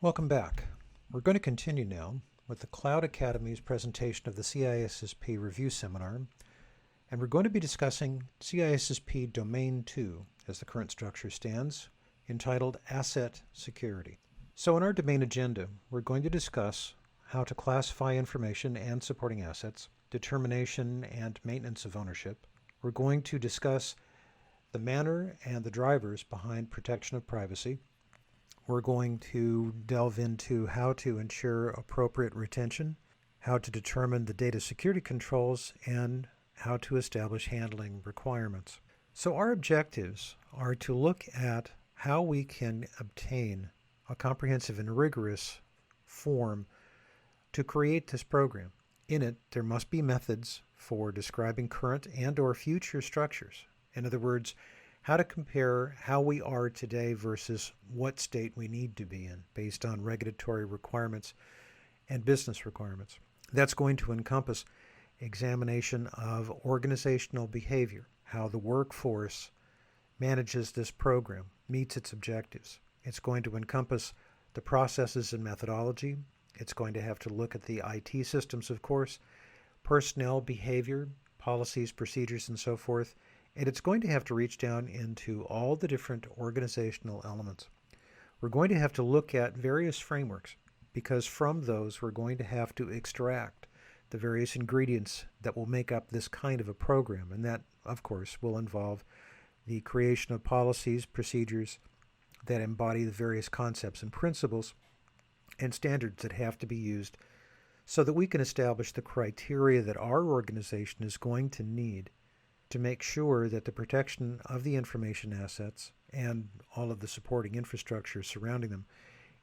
Welcome back. We're going to continue now with the Cloud Academy's presentation of the CISSP Review Seminar, and we're going to be discussing CISSP Domain 2 as the current structure stands, entitled Asset Security. So in our domain agenda, we're going to discuss how to classify information and supporting assets, determination and maintenance of ownership. We're going to discuss the manner and the drivers behind protection of privacy. We're going to delve into how to ensure appropriate retention, how to determine the data security controls, and how to establish handling requirements. So our objectives are to look at how we can obtain a comprehensive and rigorous form to create this program. In it, there must be methods for describing current and/or future structures. In other words, how to compare how we are today versus what state we need to be in based on regulatory requirements and business requirements. That's going to encompass examination of organizational behavior, how the workforce manages this program, meets its objectives. It's going to encompass the processes and methodology. It's going to have to look at the IT systems, of course, personnel behavior, policies, procedures, and so forth. And it's going to have to reach down into all the different organizational elements. We're going to have to look at various frameworks because from those we're going to have to extract the various ingredients that will make up this kind of a program. And that, of course, will involve the creation of policies, procedures that embody the various concepts and principles and standards that have to be used so that we can establish the criteria that our organization is going to need to make sure that the protection of the information assets and all of the supporting infrastructure surrounding them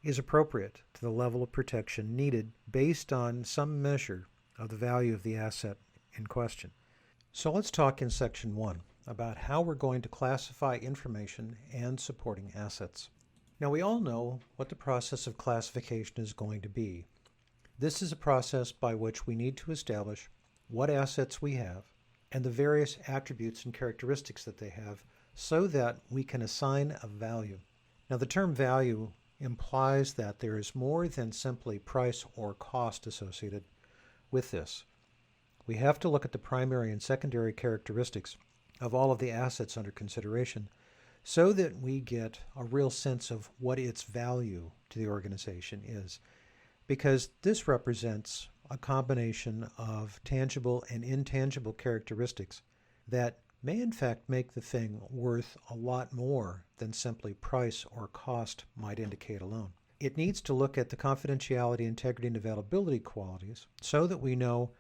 is appropriate to the level of protection needed based on some measure of the value of the asset in question. So let's talk in section 1 about how we're going to classify information and supporting assets. Now we all know what the process of classification is going to be. This is a process by which we need to establish what assets we have and the various attributes and characteristics that they have so that we can assign a value. Now the term value implies that there is more than simply price or cost associated with this. We have to look at the primary and secondary characteristics of all of the assets under consideration so that we get a real sense of what its value to the organization is, because this represents a combination of tangible and intangible characteristics that may in fact make the thing worth a lot more than simply price or cost might indicate alone. It needs to look at the confidentiality, integrity, and availability qualities so that we know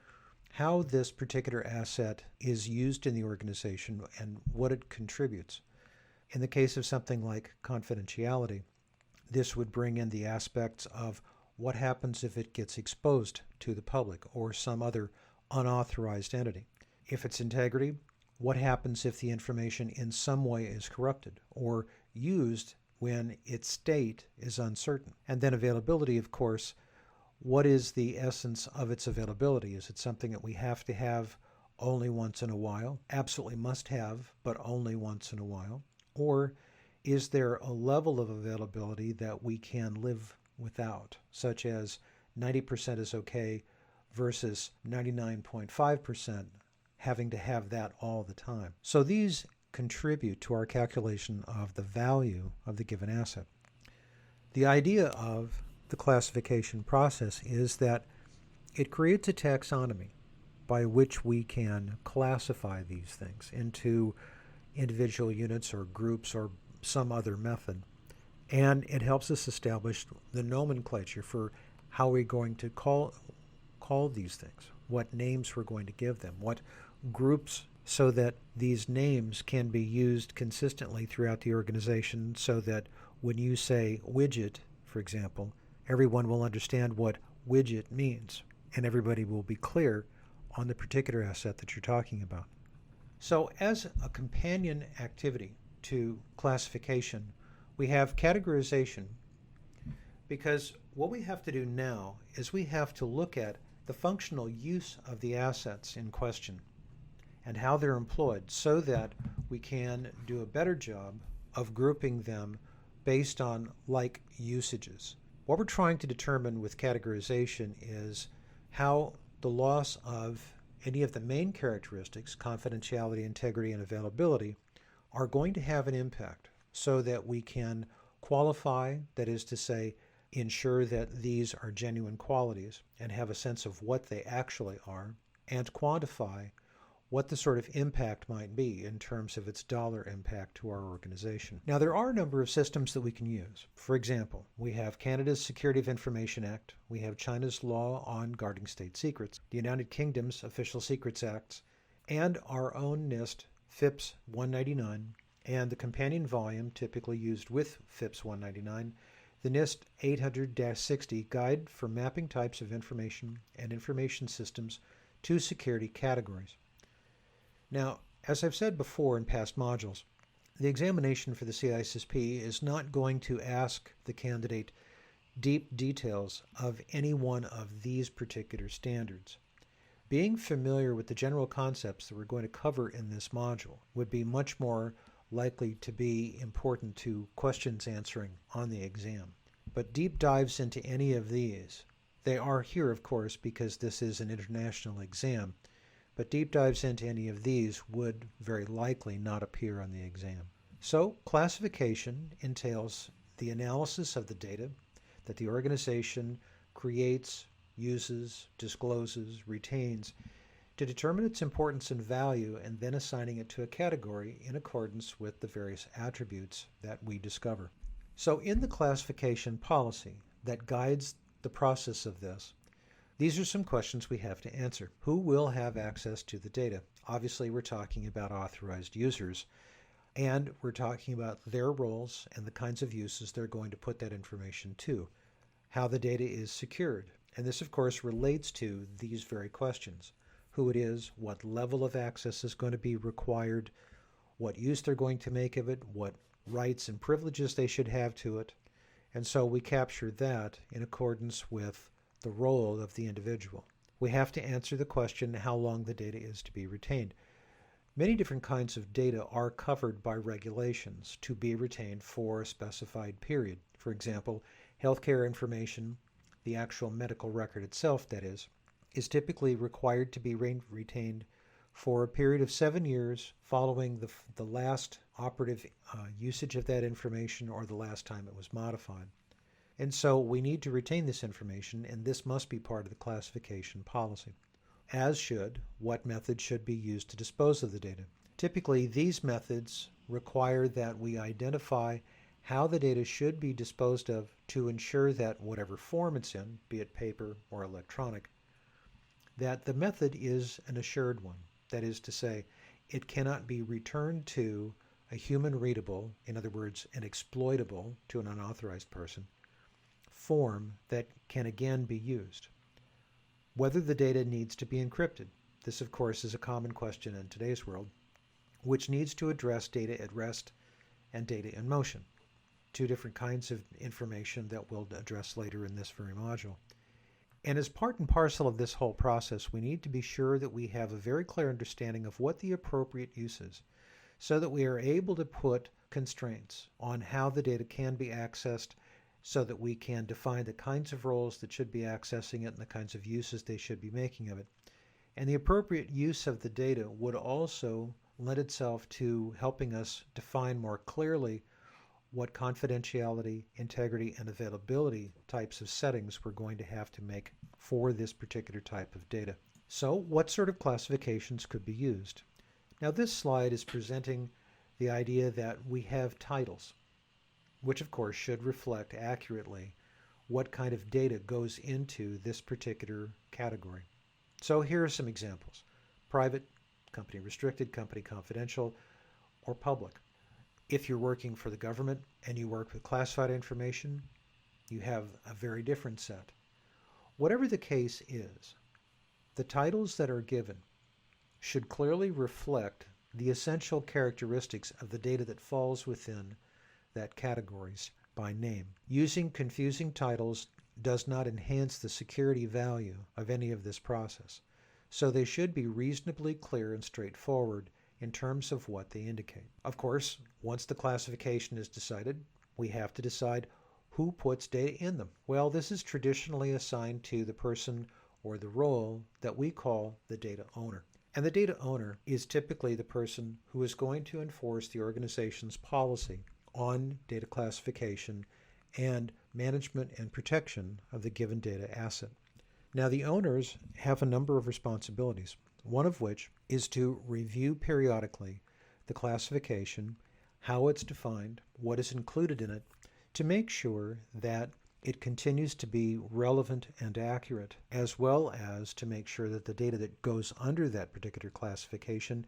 how this particular asset is used in the organization and what it contributes. In the case of something like confidentiality, this would bring in the aspects of what happens if it gets exposed to the public or some other unauthorized entity. If it's integrity, what happens if the information in some way is corrupted or used when its state is uncertain? And then availability, of course, what is the essence of its availability? Is it something that we have to have only once in a while? Absolutely must have, but only once in a while? Or is there a level of availability that we can live without, such as 90% is okay versus 99.5% having to have that all the time? So these contribute to our calculation of the value of the given asset. The idea of the classification process is that it creates a taxonomy by which we can classify these things into individual units or groups or some other method. And it helps us establish the nomenclature for how we're going to call these things, what names we're going to give them, what groups, so that these names can be used consistently throughout the organization so that when you say widget, for example, everyone will understand what widget means and everybody will be clear on the particular asset that you're talking about. So as a companion activity to classification, we have categorization, because what we have to do now is we have to look at the functional use of the assets in question and how they're employed so that we can do a better job of grouping them based on like usages. What we're trying to determine with categorization is how the loss of any of the main characteristics, confidentiality, integrity, and availability, are going to have an impact so that we can qualify, that is to say, ensure that these are genuine qualities and have a sense of what they actually are, and quantify what the sort of impact might be in terms of its dollar impact to our organization. Now, there are a number of systems that we can use. For example, we have Canada's Security of Information Act, we have China's law on guarding state secrets, the United Kingdom's Official Secrets Acts, and our own NIST FIPS 199, and the companion volume typically used with FIPS 199, the NIST 800-60 Guide for Mapping Types of Information and Information Systems to Security Categories. Now, as I've said before in past modules, the examination for the CISSP is not going to ask the candidate deep details of any one of these particular standards. Being familiar with the general concepts that we're going to cover in this module would be much more likely to be important to questions answering on the exam. But deep dives into any of these, they are here, of course, because this is an international exam, but deep dives into any of these would very likely not appear on the exam. So classification entails the analysis of the data that the organization creates, uses, discloses, retains to determine its importance and value, and then assigning it to a category in accordance with the various attributes that we discover. So in the classification policy that guides the process of this, these are some questions we have to answer. Who will have access to the data? Obviously, we're talking about authorized users, and we're talking about their roles and the kinds of uses they're going to put that information to. How the data is secured. And this, of course, relates to these very questions. Who it is, what level of access is going to be required, what use they're going to make of it, what rights and privileges they should have to it. And so we capture that in accordance with the role of the individual. We have to answer the question how long the data is to be retained. Many different kinds of data are covered by regulations to be retained for a specified period. For example, healthcare information, the actual medical record itself, that is typically required to be retained for a period of 7 years following the last operative usage of that information or the last time it was modified. And so we need to retain this information, and this must be part of the classification policy, as should what methods should be used to dispose of the data. Typically, these methods require that we identify how the data should be disposed of to ensure that whatever form it's in, be it paper or electronic, that the method is an assured one. That is to say, it cannot be returned to a human readable, in other words, an exploitable to an unauthorized person, form that can again be used. Whether the data needs to be encrypted. This, of course, is a common question in today's world, which needs to address data at rest and data in motion. Two different kinds of information that we'll address later in this very module. And as part and parcel of this whole process, we need to be sure that we have a very clear understanding of what the appropriate use is, so that we are able to put constraints on how the data can be accessed, so that we can define the kinds of roles that should be accessing it and the kinds of uses they should be making of it. And the appropriate use of the data would also lend itself to helping us define more clearly what confidentiality, integrity, and availability types of settings we're going to have to make for this particular type of data. So what sort of classifications could be used? Now this slide is presenting the idea that we have titles, which of course should reflect accurately what kind of data goes into this particular category. So here are some examples. Private, company restricted, company confidential, or public. If you're working for the government and you work with classified information, you have a very different set. Whatever the case is, the titles that are given should clearly reflect the essential characteristics of the data that falls within that categories by name. Using confusing titles does not enhance the security value of any of this process, so they should be reasonably clear and straightforward in terms of what they indicate. Of course, once the classification is decided, we have to decide who puts data in them? Well, this is traditionally assigned to the person or the role that we call the data owner. And the data owner is typically the person who is going to enforce the organization's policy on data classification and management and protection of the given data asset. Now, the owners have a number of responsibilities, one of which is to review periodically the classification, how it's defined, what is included in it, to make sure that it continues to be relevant and accurate, as well as to make sure that the data that goes under that particular classification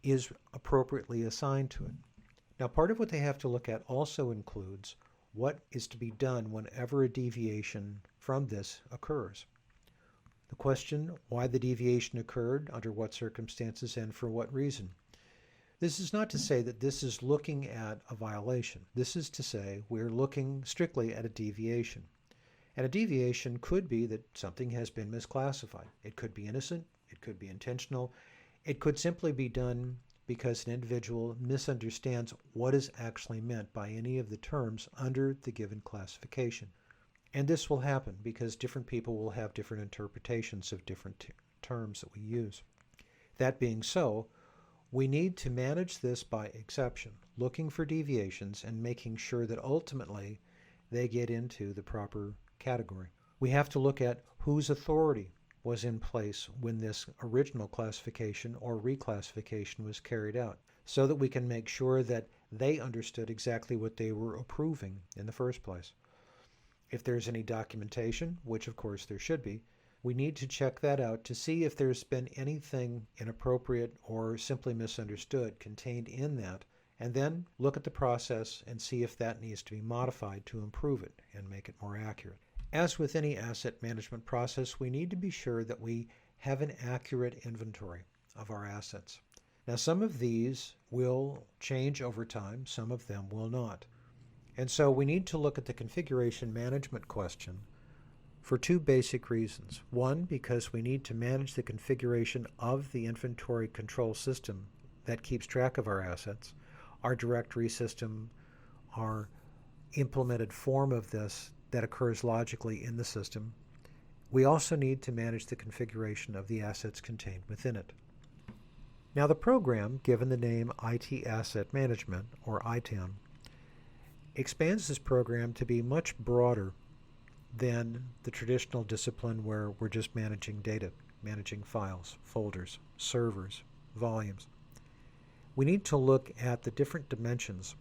is appropriately assigned to it. Now, part of what they have to look at also includes what is to be done whenever a deviation from this occurs. The question, why the deviation occurred, under what circumstances, and for what reason. This is not to say that this is looking at a violation. This is to say we're looking strictly at a deviation. And a deviation could be that something has been misclassified. It could be innocent, it could be intentional, it could simply be done because an individual misunderstands what is actually meant by any of the terms under the given classification. And this will happen because different people will have different interpretations of different terms that we use. That being so, we need to manage this by exception, looking for deviations and making sure that ultimately they get into the proper category. We have to look at whose authority was in place when this original classification or reclassification was carried out, so that we can make sure that they understood exactly what they were approving in the first place. If there's any documentation, which of course there should be, we need to check that out to see if there's been anything inappropriate or simply misunderstood contained in that, and then look at the process and see if that needs to be modified to improve it and make it more accurate. As with any asset management process, we need to be sure that we have an accurate inventory of our assets. Now, some of these will change over time, some of them will not. And so we need to look at the configuration management question for two basic reasons. One, because we need to manage the configuration of the inventory control system that keeps track of our assets, our directory system, our implemented form of this that occurs logically in the system. We also need to manage the configuration of the assets contained within it. Now, the program, given the name IT Asset Management, or ITAM, expands this program to be much broader than the traditional discipline where we're just managing data, managing files, folders, servers, volumes. We need to look at the different dimensions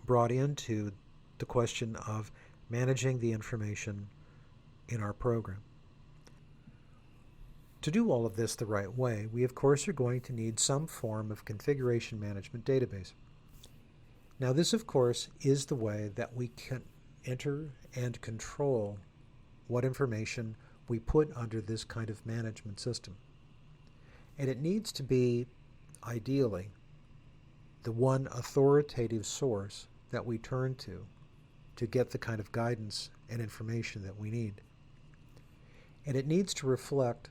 brought into the question of managing the information in our program. To do all of this the right way, we of course are going to need some form of configuration management database. Now, this of course is the way that we can enter and control what information we put under this kind of management system. And it needs to be, ideally, the one authoritative source that we turn to get the kind of guidance and information that we need. And it needs to reflect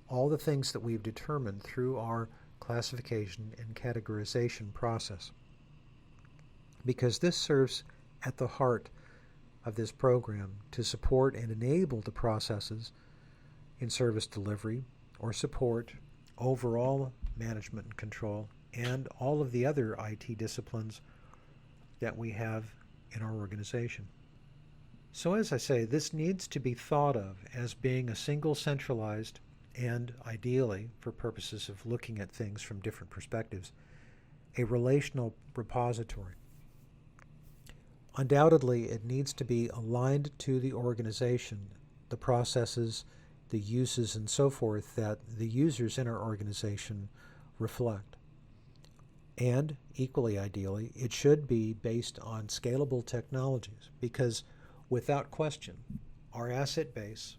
all the things that we've determined through our classification and categorization process, because this serves at the heart of this program to support and enable the processes in service delivery or support overall management and control and all of the other IT disciplines that we have in our organization. So as I say, this needs to be thought of as being a single centralized and ideally, for purposes of looking at things from different perspectives, a relational repository. Undoubtedly, it needs to be aligned to the organization, the processes, the uses, and so forth that the users in our organization reflect. And equally ideally, it should be based on scalable technologies, because without question, our asset base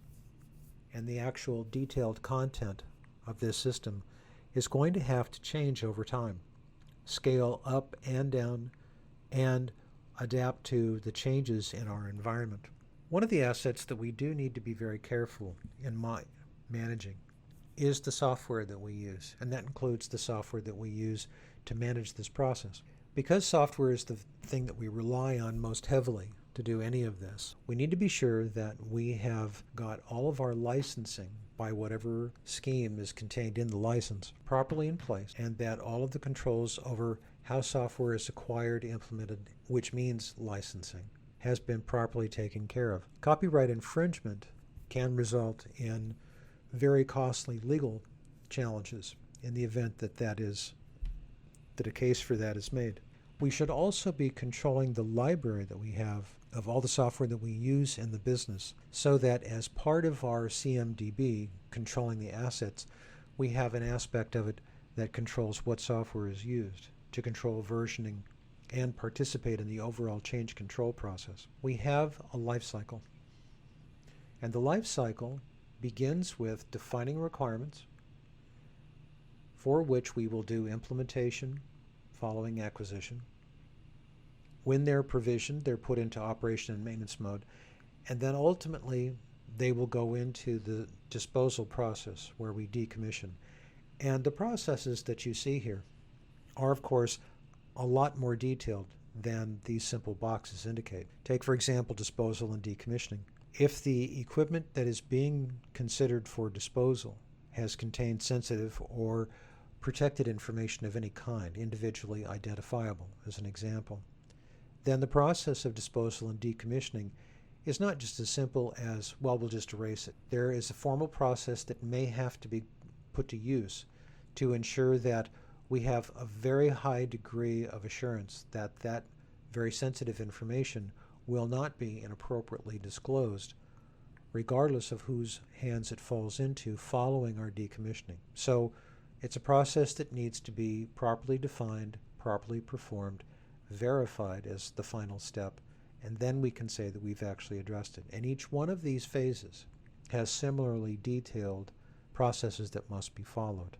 and the actual detailed content of this system is going to have to change over time, scale up and down, and adapt to the changes in our environment. One of the assets that we do need to be very careful in managing is the software that we use, and that includes the software that we use to manage this process. Because software is the thing that we rely on most heavily to do any of this. We need to be sure that we have got all of our licensing by whatever scheme is contained in the license properly in place, and that all of the controls over how software is acquired, implemented, which means licensing, has been properly taken care of. Copyright infringement can result in very costly legal challenges in the event that a case for that is made. We should also be controlling the library that we have of all the software that we use in the business, so that as part of our CMDB, controlling the assets, we have an aspect of it that controls what software is used to control versioning and participate in the overall change control process. We have a life cycle, and the life cycle begins with defining requirements for which we will do implementation following acquisition. When they're provisioned, they're put into operation and maintenance mode, and then ultimately they will go into the disposal process where we decommission. And the processes that you see here are, of course, a lot more detailed than these simple boxes indicate. Take, for example, disposal and decommissioning. If the equipment that is being considered for disposal has contained sensitive or protected information of any kind, individually identifiable, as an example, then the process of disposal and decommissioning is not just as simple as, well, we'll just erase it. There is a formal process that may have to be put to use to ensure that we have a very high degree of assurance that that very sensitive information will not be inappropriately disclosed, regardless of whose hands it falls into following our decommissioning. So it's a process that needs to be properly defined, properly performed, verified as the final step, and then we can say that we've actually addressed it. And each one of these phases has similarly detailed processes that must be followed.